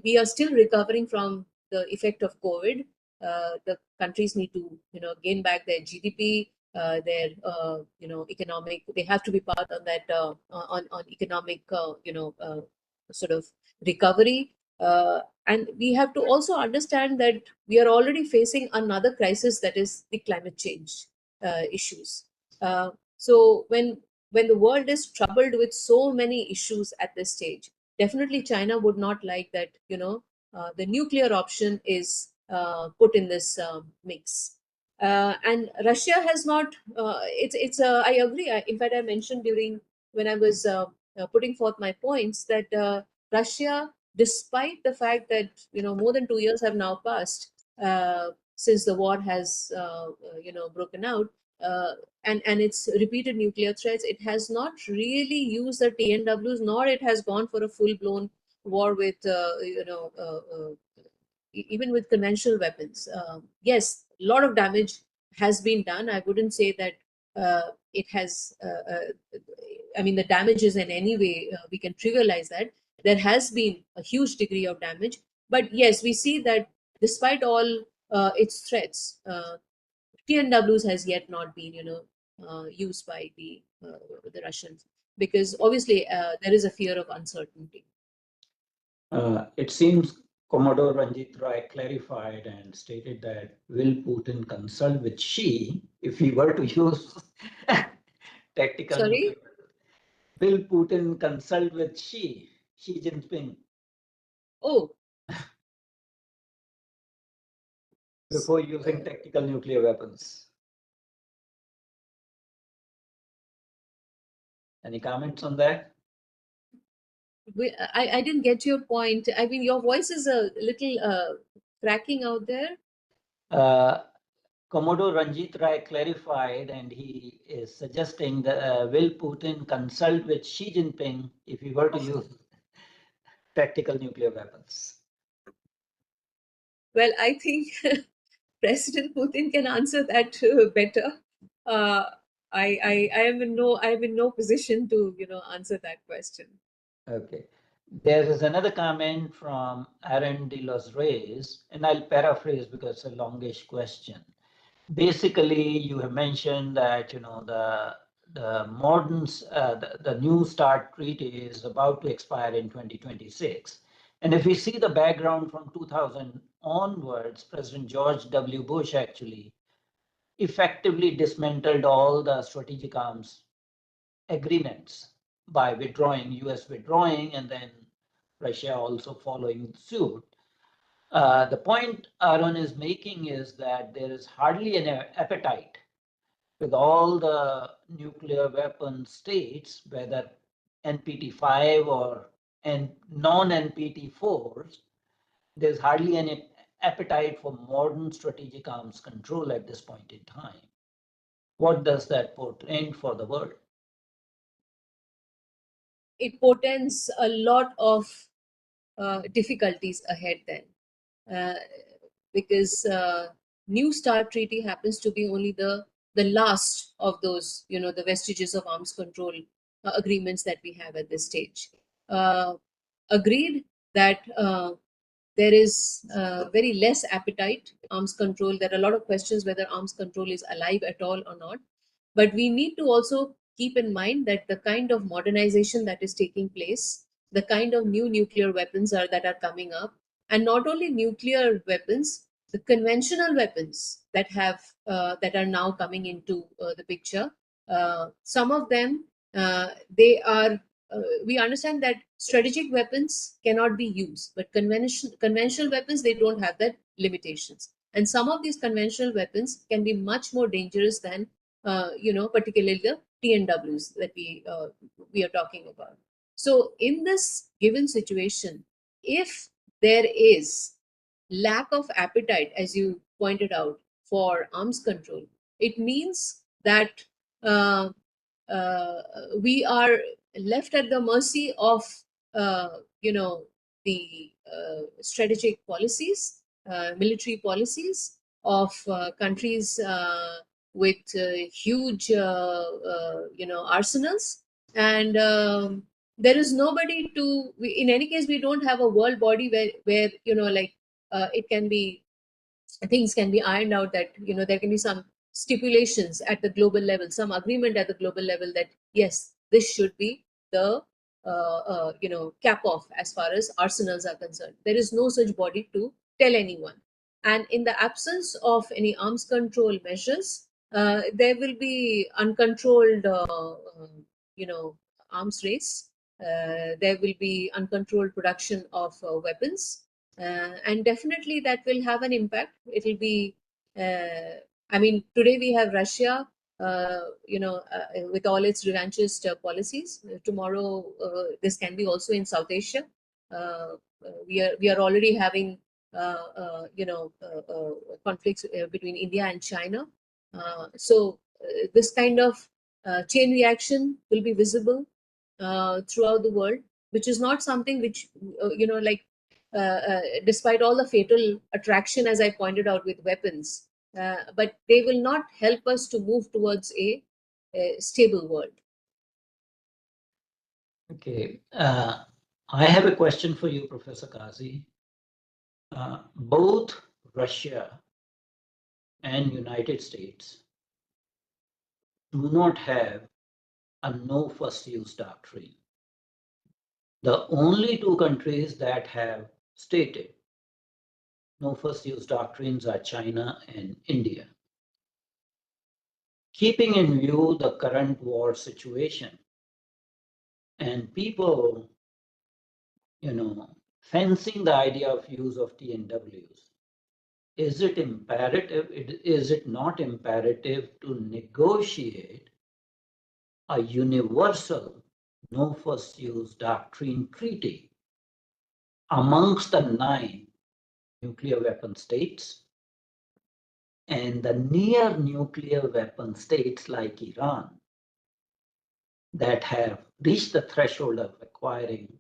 we are still recovering from the effect of COVID. The countries need to gain back their GDP. their economic. They have to be part on that on economic sort of recovery. And we have to also understand that we are already facing another crisis, that is the climate change issues. So when the world is troubled with so many issues at this stage, definitely China would not like that the nuclear option is put in this mix. And Russia has not. It's. I agree. In fact, I mentioned during when I was putting forth my points that Russia, despite the fact that more than 2 years have now passed since the war has broken out, and its repeated nuclear threats, it has not really used the TNWs, nor it has gone for a full blown war with even with conventional weapons. Yes, a lot of damage has been done. I wouldn't say that it has. I mean, the damage is in any way we can trivialize that. There has been a huge degree of damage, but yes, we see that despite all its threats, TNWs has yet not been, used by the Russians, because obviously there is a fear of uncertainty. It seems Commodore Ranjit Roy clarified and stated that will Putin consult with Xi if he were to use tactical nuclear? Sorry? Will Putin consult with Xi Jinping Oh, before using tactical nuclear weapons? Any comments on that? I didn't get your point. I mean, your voice is a little cracking out there. Commodore Ranjit Rai clarified, and he is suggesting that will Putin consult with Xi Jinping if he were to use tactical nuclear weapons? Well, I think President Putin can answer that better. Uh, I am in no position to answer that question. Okay. There is another comment from Aaron de los Reyes, and I'll paraphrase because it's a longish question. Basically, you have mentioned that the modern the New START treaty is about to expire in 2026, and if we see the background from 2000 onwards, President George W. Bush actually effectively dismantled all the strategic arms agreements by withdrawing, US withdrawing, and then Russia also following suit. The point Aaron is making is that there is hardly an appetite with all the nuclear weapon states, whether NPT5 or non-NPT4s, there's hardly any appetite for modern strategic arms control at this point in time. What does that portend for the world? It portends a lot of difficulties ahead then, uh, because New START treaty happens to be only the last of those, the vestiges of arms control agreements that we have at this stage. Agreed that there is very less appetite arms control. There are a lot of questions whether arms control is alive at all or not, but we need to also keep in mind that the kind of modernization that is taking place, the kind of new nuclear weapons that are coming up, and not only nuclear weapons, the conventional weapons that are now coming into the picture. Some of them, they are. We understand that strategic weapons cannot be used, but conventional weapons, they don't have that limitations. And some of these conventional weapons can be much more dangerous than particularly the TNWs that we are talking about. So in this given situation, if there is lack of appetite, as you pointed out, for arms control, it means that uh, uh, we are left at the mercy of the strategic policies, military policies of countries with huge arsenals, and there is nobody to in any case we don't have a world body where like it can be things can be ironed out, that there can be some stipulations at the global level, some agreement at the global level that yes, this should be the cap off as far as arsenals are concerned. There is no such body to tell anyone. And in the absence of any arms control measures, there will be uncontrolled, arms race. There will be uncontrolled production of weapons, and definitely that will have an impact. It will be, I mean, today we have Russia, with all its revanchist policies. Tomorrow, this can be also in South Asia. We are already having conflicts between India and China. So this kind of chain reaction will be visible throughout the world, which is not something which despite all the fatal attraction, as I pointed out, with weapons, but they will not help us to move towards a stable world. Okay, I have a question for you, Professor Kazi. Both Russia and United States do not have a no first use doctrine. The only two countries that have stated no first use doctrines are China and India. Keeping in view the current war situation and people, fencing the idea of use of TNWs, is it not imperative to negotiate a universal no first use doctrine treaty amongst the 9 nuclear weapon states and the near nuclear weapon states like Iran that have reached the threshold of acquiring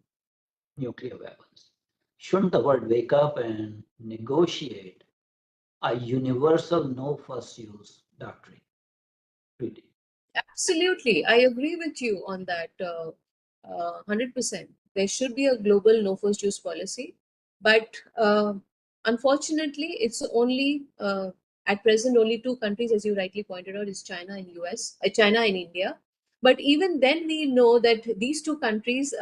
nuclear weapons? Shouldn't the world wake up and negotiate a universal no first use doctrine treaty? Absolutely, I agree with you on that. 100%. There should be a global no first use policy, but unfortunately, it's only at present only two countries, as you rightly pointed out, is China and China and India. But even then, we know that these two countries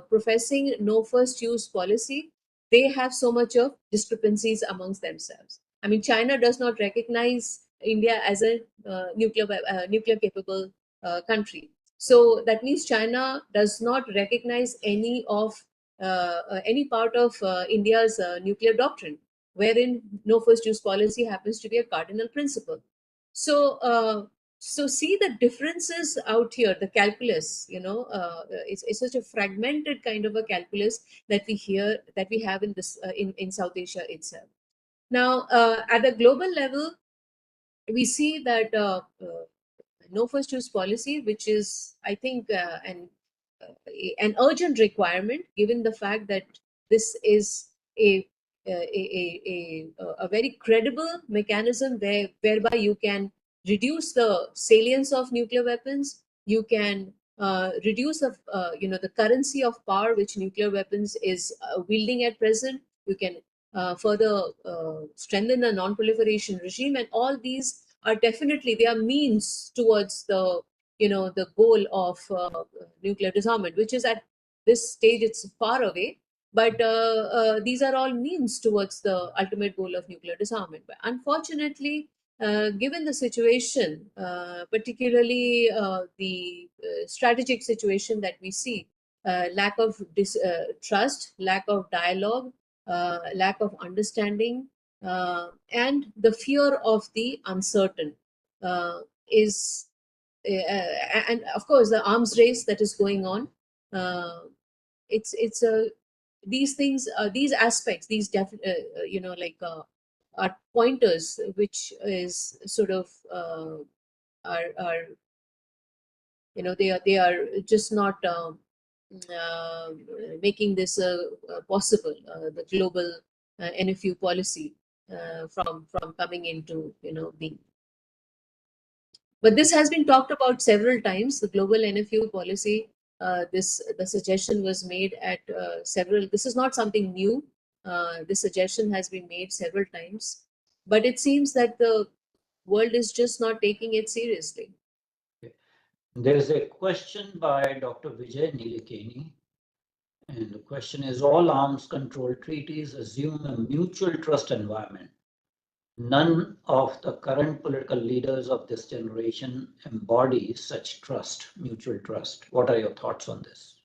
professing no first use policy, they have so much of discrepancies amongst themselves. I mean, China does not recognize India as a nuclear capable country. So that means China does not recognize any part of India's nuclear doctrine, wherein no first use policy happens to be a cardinal principle. So see the differences out here. The calculus, it's such a fragmented kind of a calculus that we have in this in South Asia itself. Now, at the global level, we see that no first use policy, which is, I think, an urgent requirement, given the fact that this is a very credible mechanism whereby you can reduce the salience of nuclear weapons. You can reduce the currency of power which nuclear weapons is wielding at present. You can further strengthen the non-proliferation regime, and all these are definitely, they are means towards the goal of nuclear disarmament, which is at this stage it's far away, but these are all means towards the ultimate goal of nuclear disarmament. But unfortunately, given the situation, particularly the strategic situation that we see, lack of trust, lack of dialogue, lack of understanding, and the fear of the uncertain is, and of course the arms race that is going on. It's a These things, these aspects, these are pointers which is sort of are they are just not uh, making this possible, the global NFU policy from coming into being. But this has been talked about several times. The global NFU policy, the suggestion was made at several. This is not something new. This suggestion has been made several times, but it seems that the world is just not taking it seriously. There's a question by Dr. Vijay Nilekani. And the question is, all arms control treaties assume a mutual trust environment. None of the current political leaders of this generation embody such trust, mutual trust. What are your thoughts on this?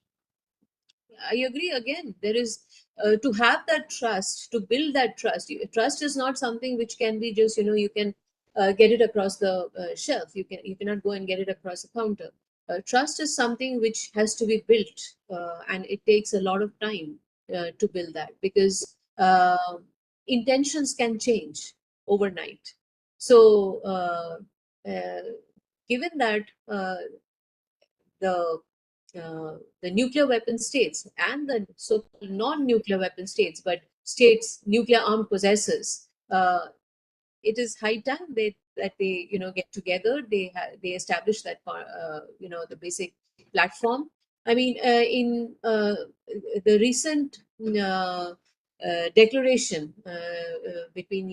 I agree. Again, there is to have that trust, to build that trust. Trust is not something which can be just, you can get it across the shelf. You cannot go and get it across the counter. Trust is something which has to be built, and it takes a lot of time to build that, because intentions can change overnight. So, given that the the nuclear weapon states and the so-called non-nuclear weapon states, but states nuclear armed possessors, it is high time that they get together. They establish that the basic platform. I mean, in the recent declaration between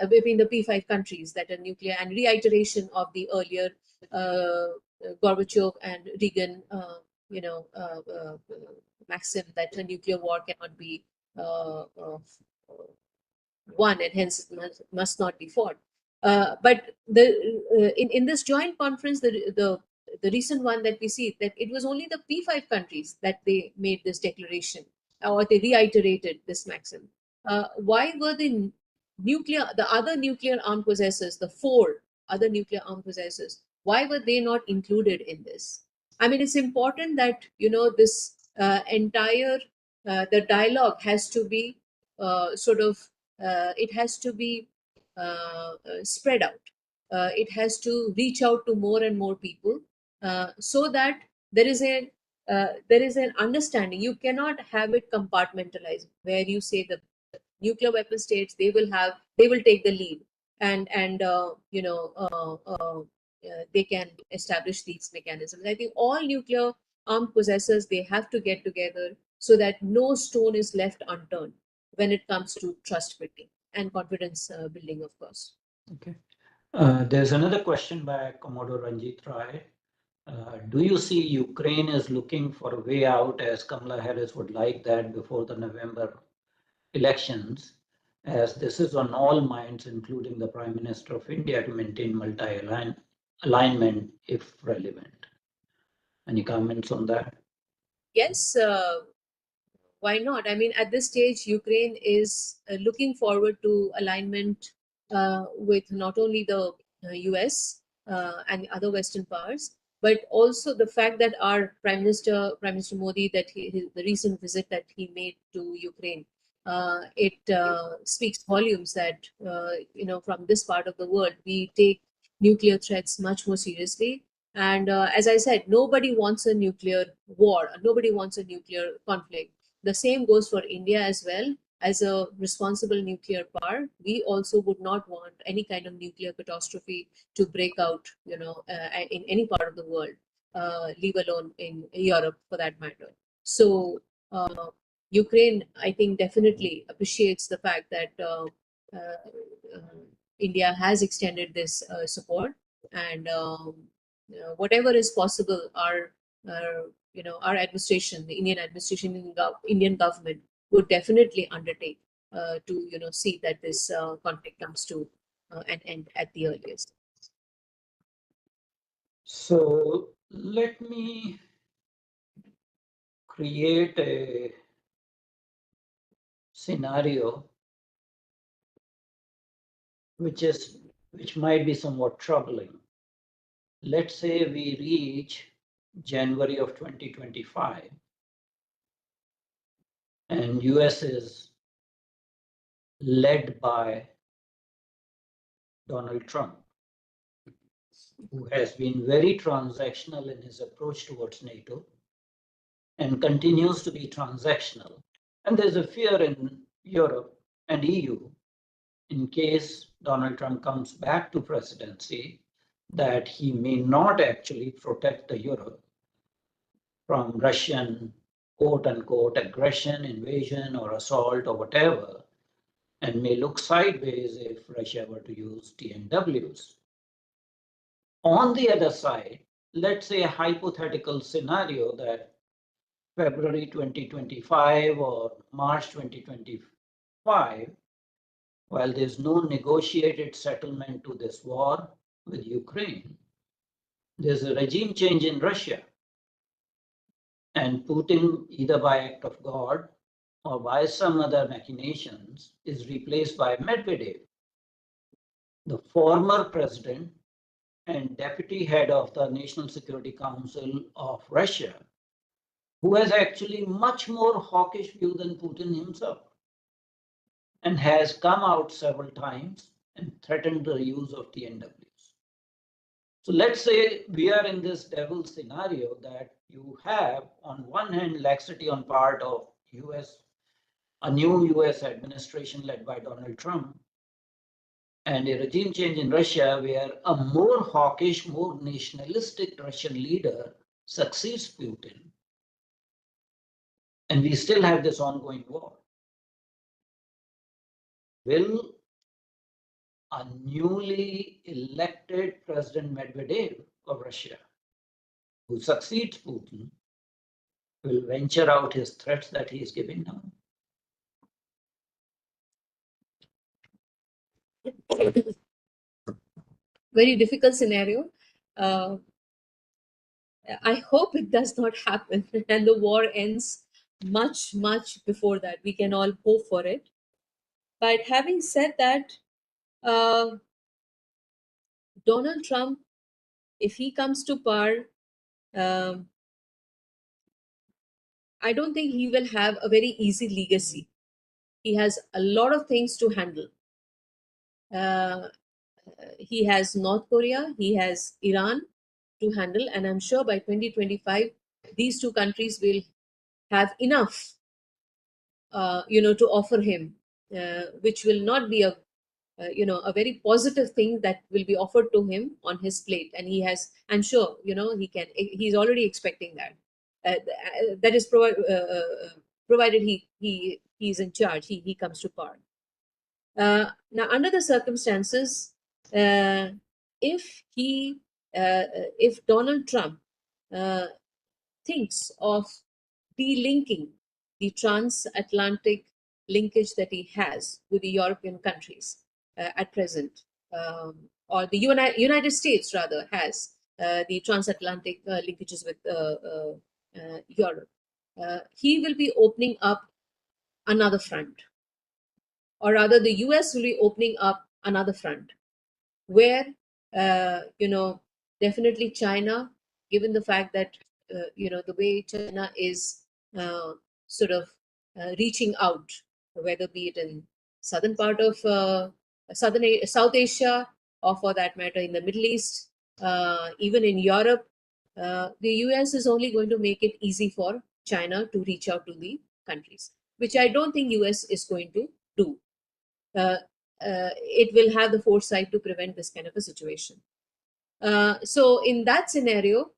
between the P5 countries that are nuclear, and reiteration of the earlier Gorbachev and Reagan maxim that a nuclear war cannot be won, and hence it must not be fought. But in this joint conference, the recent one that we see, that it was only the P5 countries that they made this declaration, or they reiterated this maxim. Why were the other nuclear armed possessors, the four other nuclear armed possessors, why were they not included in this? I mean, it's important that this entire the dialogue has to be sort of it has to be spread out. It has to reach out to more and more people, so that there is an understanding. You cannot have it compartmentalized, where you say the nuclear weapon states, they will take the lead, and they can establish these mechanisms. I think all nuclear armed possessors, they have to get together, so that no stone is left unturned when it comes to trust building and confidence building, of course. Okay. There's another question by Commodore Ranjit Rai. Do you see Ukraine is looking for a way out, as Kamala Harris would like that before the November elections, as this is on all minds, including the Prime Minister of India, to maintain multi-alignment if relevant? Any comments on that? Yes, why not? I mean, at this stage, Ukraine is looking forward to alignment with not only the US and other Western powers, but also the fact that our Prime Minister Modi, that the recent visit that he made to Ukraine, it speaks volumes that from this part of the world, we take nuclear threats much more seriously. And as I said, nobody wants a nuclear war. Nobody wants a nuclear conflict. The same goes for India as well. As a responsible nuclear power, we also would not want any kind of nuclear catastrophe to break out, in any part of the world, leave alone in Europe for that matter. So Ukraine, I think, definitely appreciates the fact that India has extended this support, and whatever is possible, our administration, the Indian administration, Indian government would definitely undertake to see that this conflict comes to an end at the earliest. So let me create a scenario which might be somewhat troubling. Let's say we reach January of 2025 and US is led by Donald Trump, who has been very transactional in his approach towards NATO and continues to be transactional. And there's a fear in Europe and EU, in case Donald Trump comes back to presidency, that he may not actually protect the Europe from Russian quote unquote aggression, invasion, or assault, or whatever, and may look sideways if Russia were to use TNWs. On the other side, let's say a hypothetical scenario that February 2025 or March 2025, while there's no negotiated settlement to this war with Ukraine, there's a regime change in Russia. And Putin, either by act of God or by some other machinations, is replaced by Medvedev, the former president and deputy head of the National Security Council of Russia, who has actually much more hawkish view than Putin himself, and has come out several times and threatened the use of TNWs. So let's say we are in this devil scenario that you have, on one hand, laxity on part of US, a new US administration led by Donald Trump, and a regime change in Russia where a more hawkish, more nationalistic Russian leader succeeds Putin. And we still have this ongoing war. Will a newly elected President Medvedev of Russia, who succeeds Putin, will venture out his threats that he is giving now? Very difficult scenario. I hope it does not happen and the war ends much, much before that. We can all hope for it. But having said that, Donald Trump, if he comes to power, um, I don't think he will have a very easy legacy. He has a lot of things to handle. He has North Korea, he has Iran to handle, and I'm sure by 2025, these two countries will have enough, to offer him, which will not be a very positive thing that will be offered to him on his plate. And he has, I'm sure, he's already expecting that. That is provided he's in charge, he comes to power. Now, under the circumstances, if Donald Trump thinks of delinking the transatlantic linkage that he has with the European countries at present, or the United States rather has the transatlantic linkages with Europe, he will be opening up another front, or rather the US will be opening up another front where, definitely China, given the fact that, the way China is sort of reaching out, whether be it in southern part of South Asia, or for that matter in the Middle East, even in Europe, the US is only going to make it easy for China to reach out to the countries, which I don't think US is going to do. It will have the foresight to prevent this kind of a situation. So in that scenario,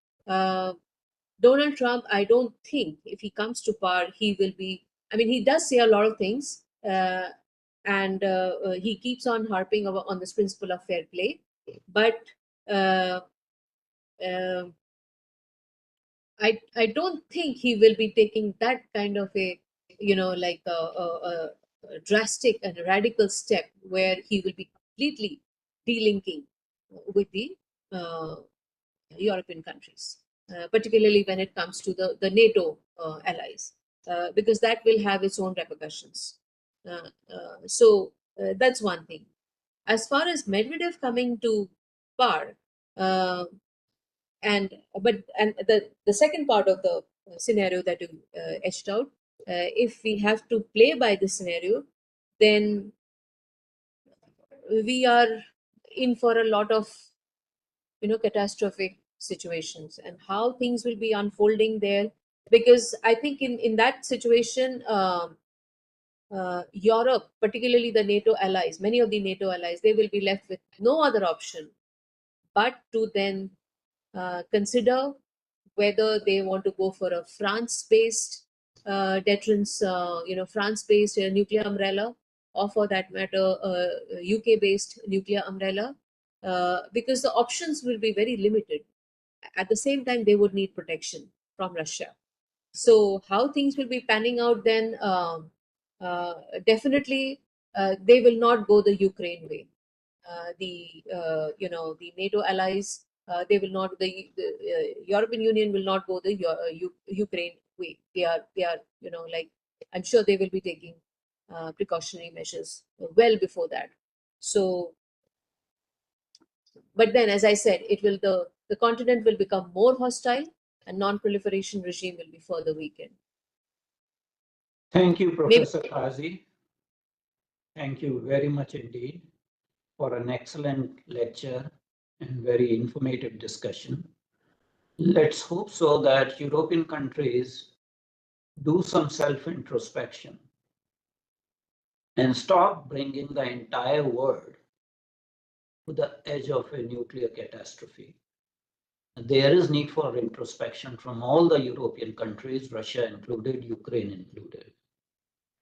Donald Trump, I don't think if he comes to power, he will be, I mean, he does say a lot of things, and he keeps on harping on this principle of fair play. But I don't think he will be taking that kind of a, like a drastic and radical step where he will be completely delinking with the European countries, particularly when it comes to the NATO allies, because that will have its own repercussions. So that's one thing. As far as Medvedev coming to power, and the second part of the scenario that you etched out, if we have to play by this scenario, then we are in for a lot of catastrophic situations, and how things will be unfolding there, because I think in that situation, Europe, particularly the NATO allies, many of the NATO allies, they will be left with no other option but to then consider whether they want to go for a France-based deterrence, France-based nuclear umbrella, or for that matter, UK-based nuclear umbrella, because the options will be very limited. At the same time, they would need protection from Russia. So how things will be panning out then, definitely they will not go the Ukraine way. The NATO allies, they will not, the European Union will not go the Ukraine way. They are like, I'm sure they will be taking precautionary measures well before that. So, but then, as I said, it will the continent will become more hostile, and non-proliferation regime will be further weakened. Thank you, Maybe Professor Kazi. Thank you very much indeed for an excellent lecture and very informative discussion. Let's hope so that European countries do some self-introspection and stop bringing the entire world to the edge of a nuclear catastrophe. There is need for introspection from all the European countries, Russia included, Ukraine included.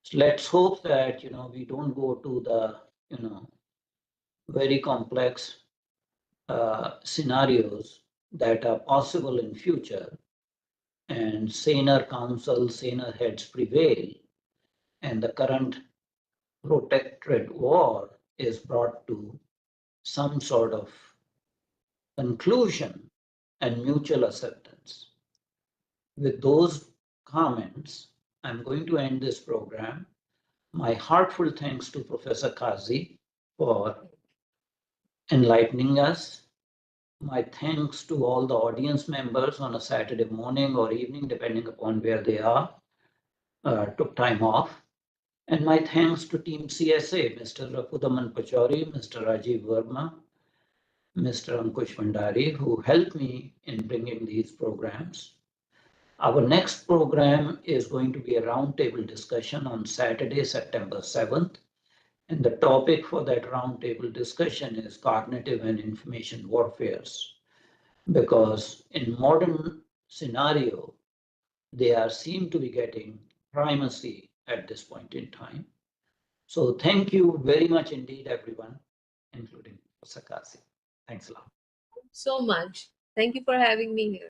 So let's hope that we don't go to the very complex scenarios that are possible in future, and saner council, saner heads prevail, and the current protracted war is brought to some sort of conclusion and mutual acceptance. With those comments, I'm going to end this program. My heartfelt thanks to Professor Kazi for enlightening us. My thanks to all the audience members on a Saturday morning or evening, depending upon where they are, took time off. And my thanks to Team CSA, Mr. Rapudaman Pachori, Mr. Rajiv Verma, Mr. Ankush Vandari, who helped me in bringing these programs. Our next program is going to be a roundtable discussion on Saturday, September 7th. And the topic for that roundtable discussion is cognitive and information warfares. Because in modern scenario, they are seen to be getting primacy at this point in time. So thank you very much indeed, everyone, including Professor Kazi. Thanks a lot. so much. Thank you for having me here.